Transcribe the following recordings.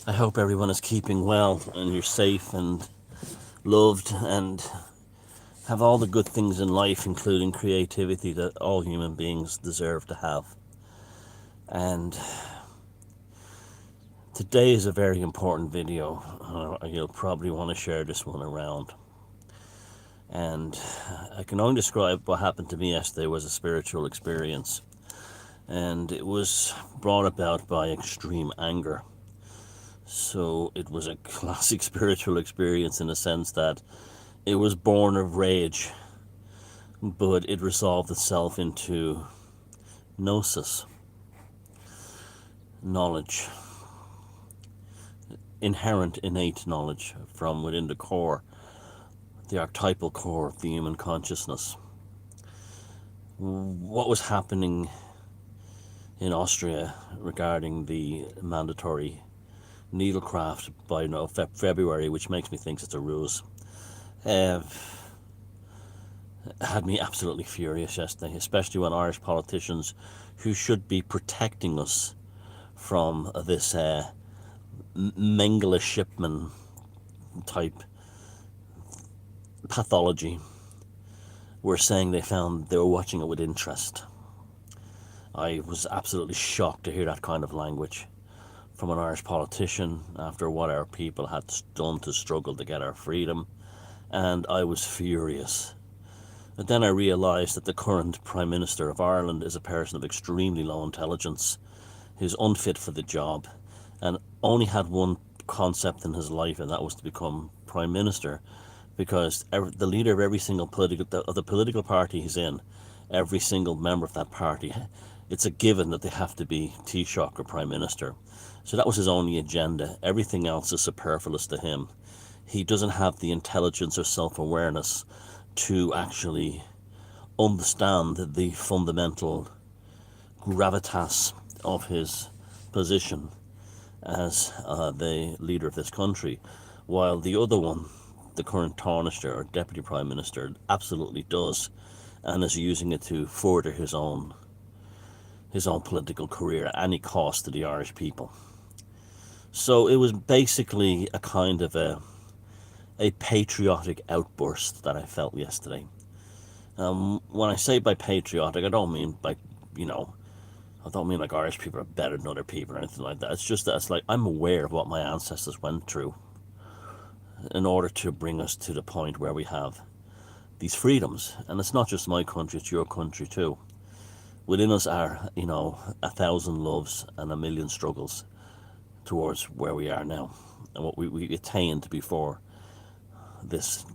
I hope everyone is keeping well and you're safe and loved and have all the good things in life, including creativity that all human beings deserve to have. And today is a very important video. You'll probably want to share this one around. And I can only describe what happened to me yesterday was a spiritual experience. And it was brought about by extreme anger. So it was a classic spiritual experience in the sense that it was born of rage, but it resolved itself into gnosis, knowledge, inherent, innate knowledge from within the core, the archetypal core of the human consciousness. What was happening in Austria regarding the mandatory needlecraft by February, which makes me think it's a ruse, had me absolutely furious yesterday, especially when Irish politicians who should be protecting us from this Mengele Shipman type pathology were saying they were watching it with interest. I was absolutely shocked to hear that kind of language from an Irish politician after what our people had done to struggle to get our freedom, and I was furious. But then I realised that the current Prime Minister of Ireland is a person of extremely low intelligence, who's unfit for the job, and only had one concept in his life, and that was to become Prime Minister, because the leader of every single the political party he's in, every single member of that party, it's a given that they have to be Taoiseach or Prime Minister. So that was his only agenda. Everything else is superfluous to him. He doesn't have the intelligence or self-awareness to actually understand the fundamental gravitas of his position as the leader of this country, while the other one, the current Taoiseach or Deputy Prime Minister, absolutely does, and is using it to further his own political career at any cost to the Irish people. So it was basically a kind of a patriotic outburst that I felt yesterday. When I say by patriotic, I don't mean like Irish people are better than other people or anything like that. It's just that it's like I'm aware of what my ancestors went through in order to bring us to the point where we have these freedoms. And it's not just my country, it's your country too. Within us are, 1,000 loves and 1,000,000 struggles towards where we are now and what we attained before this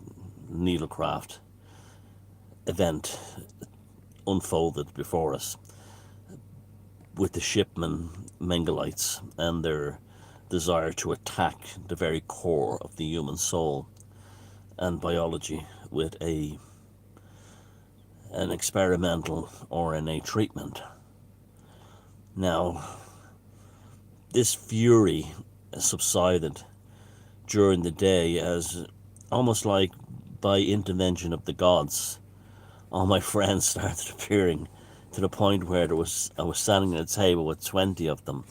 needlecraft event unfolded before us with the shipmen Mengelites and their desire to attack the very core of the human soul and biology with an experimental RNA treatment. Now, this fury subsided during the day as almost like by intervention of the gods. All my friends started appearing to the point where I was standing at a table with 20 of them,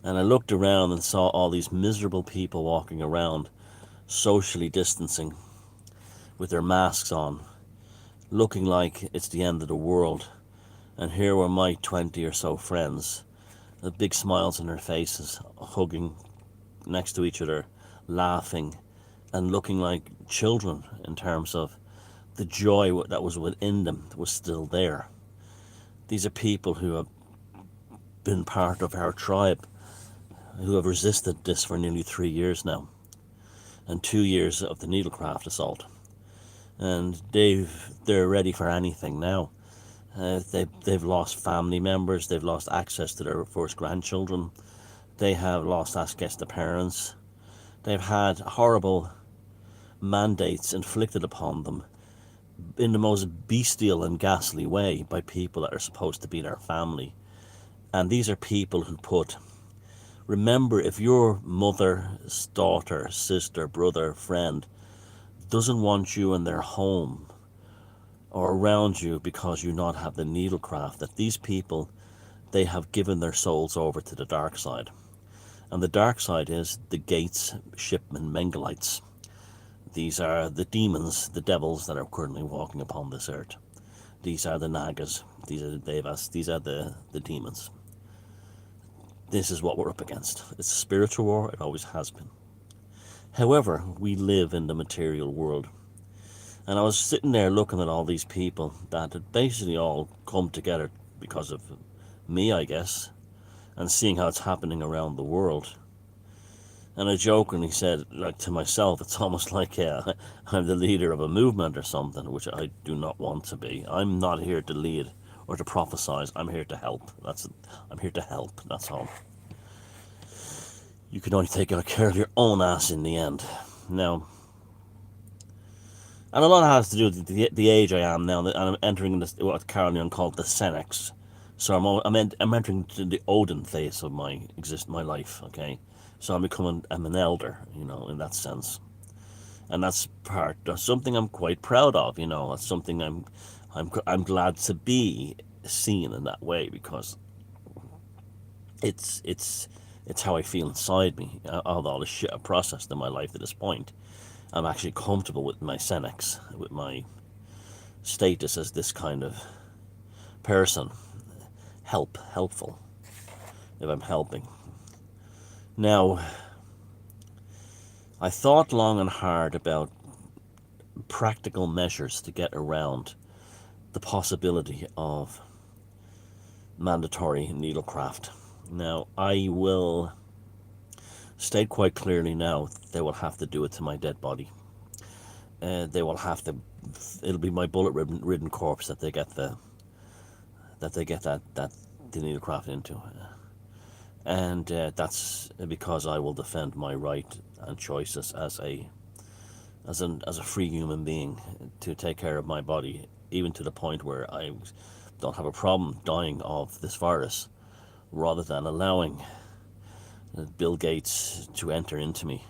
and I looked around and saw all these miserable people walking around, socially distancing, with their masks on, looking like it's the end of the world. And here were my 20 or so friends, with big smiles on their faces, hugging next to each other, laughing, and looking like children in terms of the joy that was within them was still there. These are people who have been part of our tribe, who have resisted this for nearly 3 years now, and 2 years of the needlecraft assault. And they're ready for anything now. They've lost family members, they've lost access to their first grandchildren, they have lost access to parents, they've had horrible mandates inflicted upon them in the most bestial and ghastly way by people that are supposed to be their family. And these are people who remember, if your mother, daughter, sister, brother, friend doesn't want you in their home or around you because you not have the needlecraft, that these people, they have given their souls over to the dark side. And the dark side is the gates, shipmen, Mengelites. These are the demons, the devils that are currently walking upon this earth. These are the Nagas, these are the Devas, these are the demons. This is what we're up against. It's a spiritual war, it always has been. However, we live in the material world. And I was sitting there looking at all these people that had basically all come together because of me, I guess, and seeing how it's happening around the world. And I jokingly said, like, to myself, it's almost like I'm the leader of a movement or something, which I do not want to be. I'm not here to lead or to prophesize. I'm here to help. I'm here to help. That's all. You can only take care of your own ass in the end. Now, and a lot has to do with the age I am now, and I'm entering this, what Carl Jung called the Senex. So I'm entering the Odin phase of my life. Okay, so I'm an elder, in that sense, and that's something I'm quite proud of. That's something I'm glad to be seen in that way, because it's how I feel inside me. Of all the shit I've processed in my life to this point, I'm actually comfortable with my Senex, with my status as this kind of person. Helpful, if I'm helping. Now, I thought long and hard about practical measures to get around the possibility of mandatory needlecraft. Now, I will state quite clearly now, they will have to do it to my dead body. They will have to. It'll be my bullet-ridden corpse that they get the needlecraft into, and that's because I will defend my right and choices as a free human being to take care of my body, even to the point where I don't have a problem dying of this virus, rather than allowing Bill Gates to enter into me,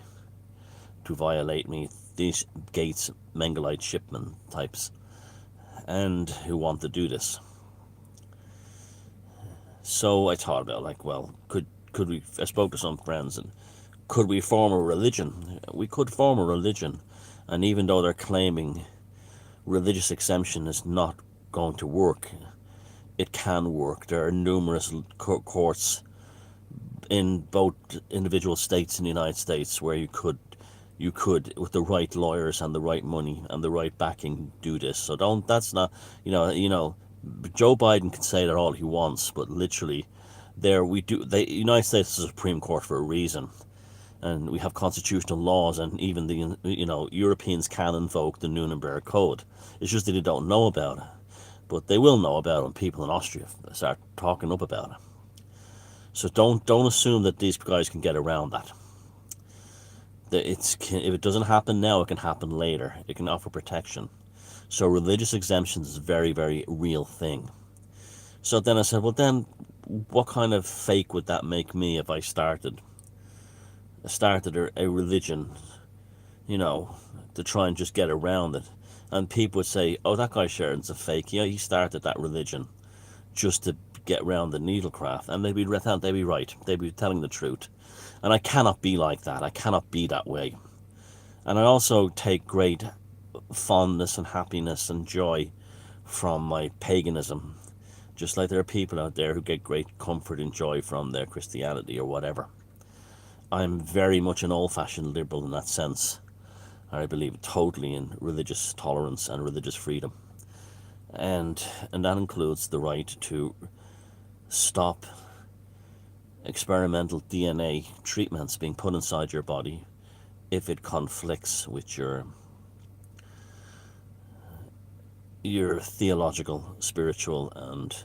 to violate me. These Gates Mengelite shipman types, and who want to do this. So I thought about, like, well, could we? I spoke to some friends, and could we form a religion? We could form a religion, and even though they're claiming religious exemption is not going to work, it can work. There are numerous courts in both individual states in the United States where you could, with the right lawyers and the right money and the right backing, do this. So that's not, Joe Biden can say that all he wants, but literally, the United States is a Supreme Court for a reason, and we have constitutional laws, and even the Europeans can invoke the Nuremberg Code. It's just that they don't know about it, but they will know about it when people in Austria start talking up about it. So don't assume that these guys can get around that. If it doesn't happen now, it can happen later. It can offer protection. So religious exemptions is a very, very real thing. So then I said, well, then what kind of fake would that make me if I started a religion, to try and just get around it? And people would say, oh, that guy Sheridan's a fake. Yeah, he started that religion just to get around the needlecraft. And they'd be right. They'd be telling the truth. And I cannot be like that. I cannot be that way. And I also take great fondness and happiness and joy from my paganism, just like there are people out there who get great comfort and joy from their Christianity or whatever. I'm very much an old-fashioned liberal in that sense. I believe totally in religious tolerance and religious freedom, and that includes the right to stop experimental DNA treatments being put inside your body if it conflicts with your theological, spiritual, and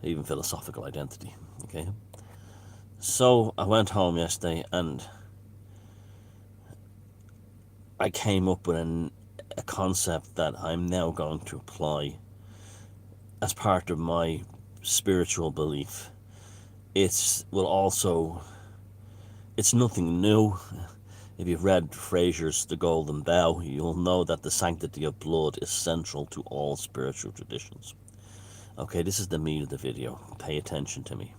even philosophical identity. Okay, so I went home yesterday and I came up with a concept that I'm now going to apply as part of my spiritual belief. It's nothing new. If you've read Fraser's The Golden Bough, you'll know that the sanctity of blood is central to all spiritual traditions. Okay, this is the meat of the video. Pay attention to me.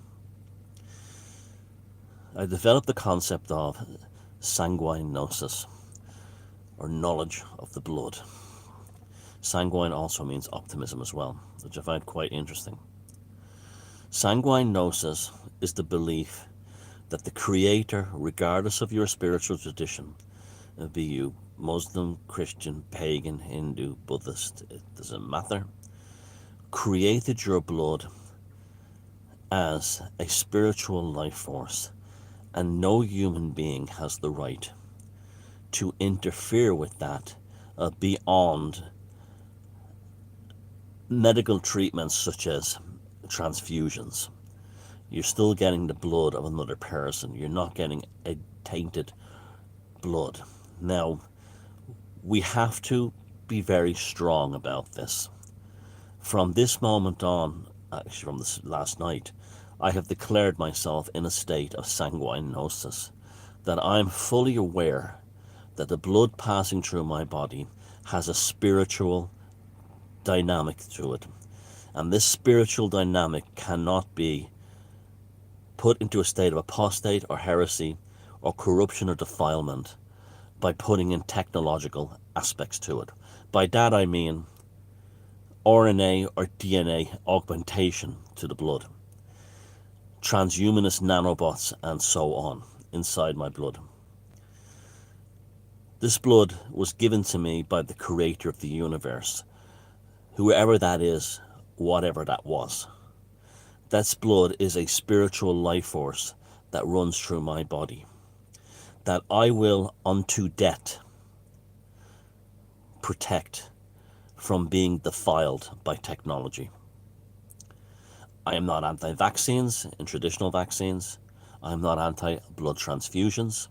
I developed the concept of sanguine gnosis, or knowledge of the blood. Sanguine also means optimism as well, which I find quite interesting. Sanguine gnosis is the belief that the Creator, regardless of your spiritual tradition, be you Muslim, Christian, pagan, Hindu, Buddhist, it doesn't matter, created your blood as a spiritual life force, and no human being has the right to interfere with that beyond medical treatments such as transfusions. You're still getting the blood of another person. You're not getting a tainted blood. Now, we have to be very strong about this. From this moment on, actually from this last night, I have declared myself in a state of sanguine gnosis, that I'm fully aware that the blood passing through my body has a spiritual dynamic to it. And this spiritual dynamic cannot be put into a state of apostate or heresy or corruption or defilement by putting in technological aspects to it. By that I mean RNA or DNA augmentation to the blood, transhumanist nanobots, and so on inside my blood. This blood was given to me by the Creator of the universe, whoever that is, whatever that was. That blood is a spiritual life force that runs through my body, that I will unto death protect from being defiled by technology. I am not anti-vaccines in traditional vaccines. I am not anti-blood transfusions.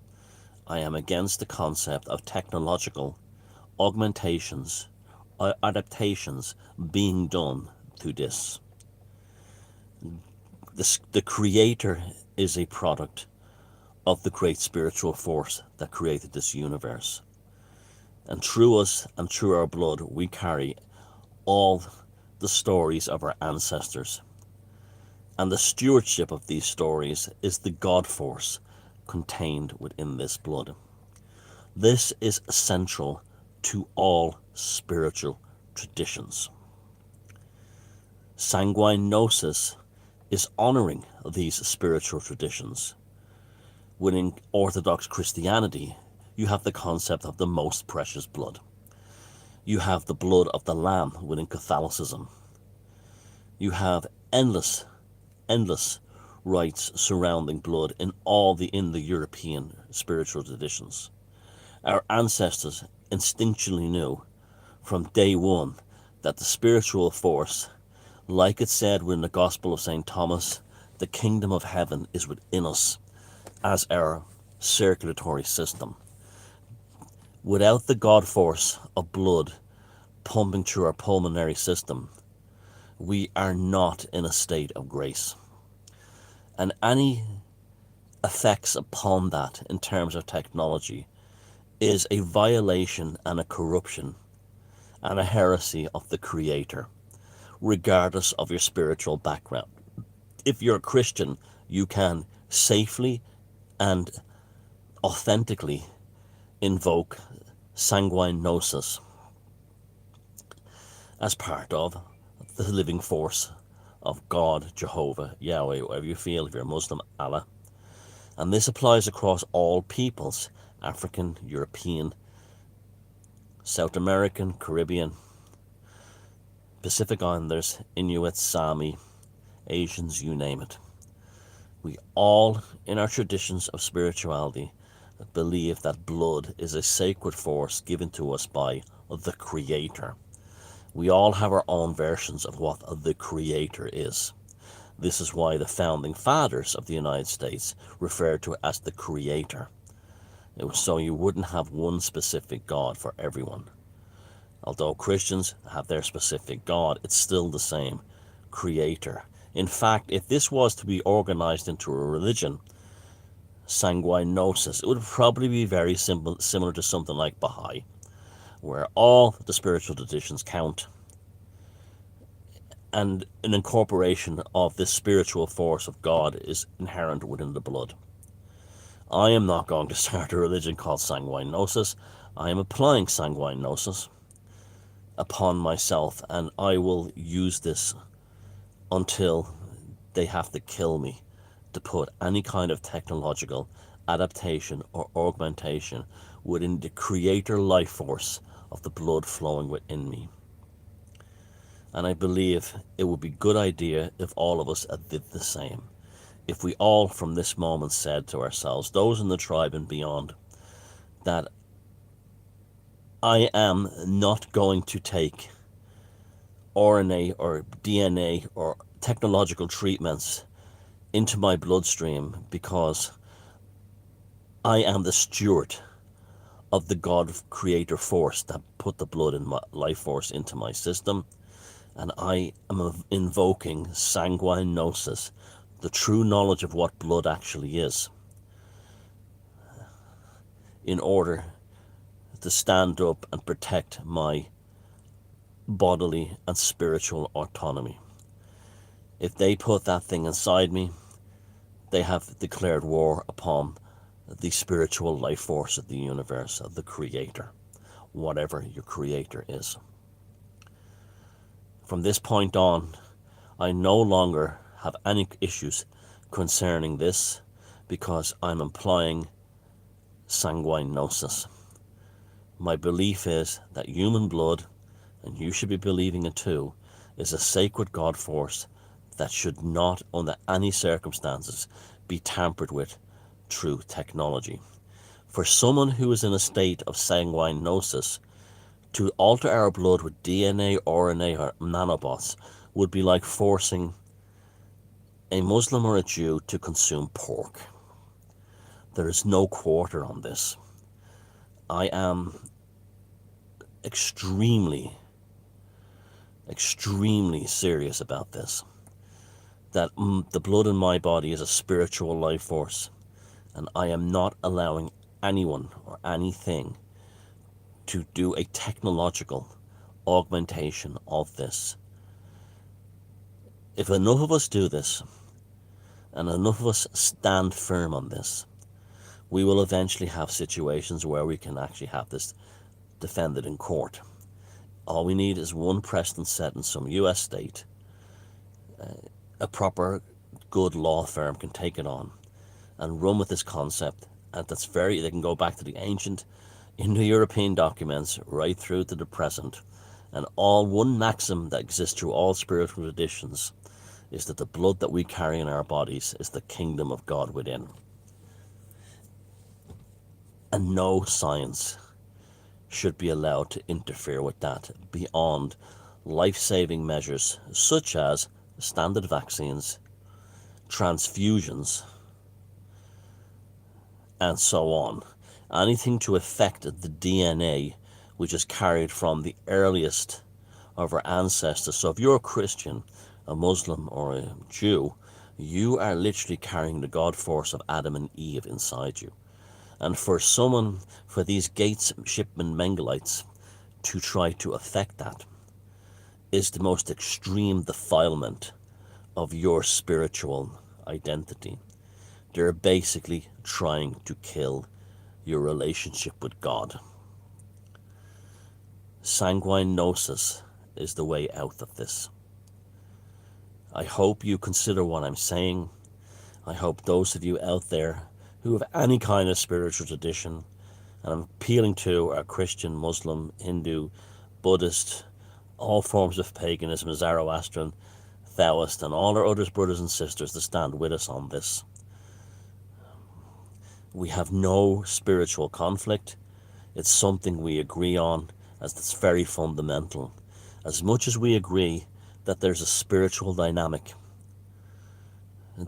I am against the concept of technological augmentations or adaptations being done to this. The Creator is a product of the great spiritual force that created this universe. And through us and through our blood, we carry all the stories of our ancestors. And the stewardship of these stories is the God force contained within this blood. This is central to all spiritual traditions. Sanguine Gnosis is honoring these spiritual traditions. Within Orthodox Christianity, you have the concept of the most precious blood. You have the blood of the Lamb within Catholicism. You have endless rites surrounding blood in the European spiritual traditions. Our ancestors instinctually knew from day one that the spiritual force, like it said within the Gospel of St. Thomas, the kingdom of heaven is within us as our circulatory system. Without the God force of blood pumping through our pulmonary system, we are not in a state of grace. And any effects upon that in terms of technology is a violation and a corruption and a heresy of the Creator, regardless of your spiritual background. If you're a Christian, you can safely and authentically invoke sanguine gnosis as part of the living force of God, Jehovah, Yahweh, whatever you feel. If you're a Muslim, Allah. And this applies across all peoples: African, European, South American, Caribbean, Pacific Islanders, Inuit, Sami, Asians, you name it. We all, in our traditions of spirituality, believe that blood is a sacred force given to us by the Creator. We all have our own versions of what the Creator is. This is why the founding fathers of the United States referred to it as the Creator. It was so you wouldn't have one specific God for everyone. Although Christians have their specific God, it's still the same Creator. In fact, if this was to be organized into a religion, Sanguine Gnosis, it would probably be very similar to something like Baha'i, where all the spiritual traditions count, and an incorporation of this spiritual force of God is inherent within the blood. I am not going to start a religion called Sanguine Gnosis. I am applying Sanguine Gnosis upon myself, and I will use this until they have to kill me to put any kind of technological adaptation or augmentation within the creator life force of the blood flowing within me. And I believe it would be a good idea if all of us did the same. If we all from this moment said to ourselves, those in the tribe and beyond, that I am not going to take RNA or DNA or technological treatments into my bloodstream because I am the steward of the God creator force that put the blood and my life force into my system. And I am invoking Sanguine Gnosis, the true knowledge of what blood actually is, in order to stand up and protect my bodily and spiritual autonomy. If they put that thing inside me, they have declared war upon the spiritual life force of the universe, of the creator, whatever your creator is. From this point on, I no longer have any issues concerning this because I'm applying Sanguine Gnosis. My belief is that human blood, and you should be believing it too, is a sacred God force that should not, under any circumstances, be tampered with through technology. For someone who is in a state of Sanguine Gnosis, to alter our blood with DNA, RNA, or nanobots would be like forcing a Muslim or a Jew to consume pork. There is no quarter on this. I am extremely serious about this. That the blood in my body is a spiritual life force, and I am not allowing anyone or anything to do a technological augmentation of this. If enough of us do this, and enough of us stand firm on this, we will eventually have situations where we can actually have this defended in court. All we need is one precedent set in some US state. A proper good law firm can take it on and run with this concept, and they can go back to the ancient Indo-European documents right through to the present, and all one maxim that exists through all spiritual traditions is that the blood that we carry in our bodies is the kingdom of God within. And no science should be allowed to interfere with that beyond life-saving measures such as standard vaccines, transfusions, and so on. Anything to affect the DNA which is carried from the earliest of our ancestors. So if you're a Christian, a Muslim, or a Jew, you are literally carrying the God force of Adam and Eve inside you. And for these Gates Shipman Mengelites to try to affect that is the most extreme defilement of your spiritual identity. They're basically trying to kill your relationship with God. Sanguine Gnosis is the way out of this. I hope you consider what I'm saying. I hope those of you out there who have any kind of spiritual tradition, and I'm appealing to are Christian, Muslim, Hindu, Buddhist, all forms of paganism, Zoroastrian, Taoist, and all our other brothers and sisters to stand with us on this. We have no spiritual conflict. It's something we agree on as it's very fundamental. As much as we agree that there's a spiritual dynamic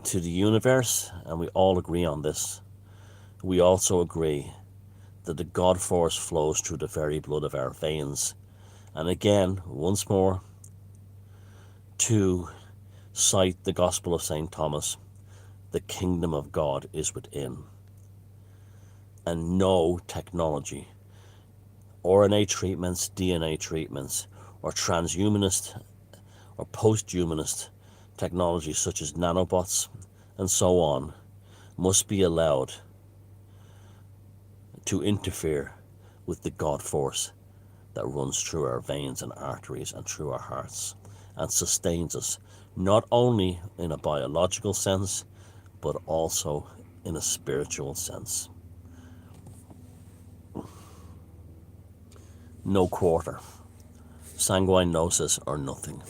to the universe, and we all agree on this, we also agree that the God force flows through the very blood of our veins. And again, once more, to cite the Gospel of St. Thomas, the kingdom of God is within. And no technology, RNA treatments, DNA treatments, or transhumanist or post-humanist technologies such as nanobots and so on must be allowed to interfere with the God force that runs through our veins and arteries and through our hearts and sustains us, not only in a biological sense, but also in a spiritual sense. No quarter. Sanguine Gnosis or nothing.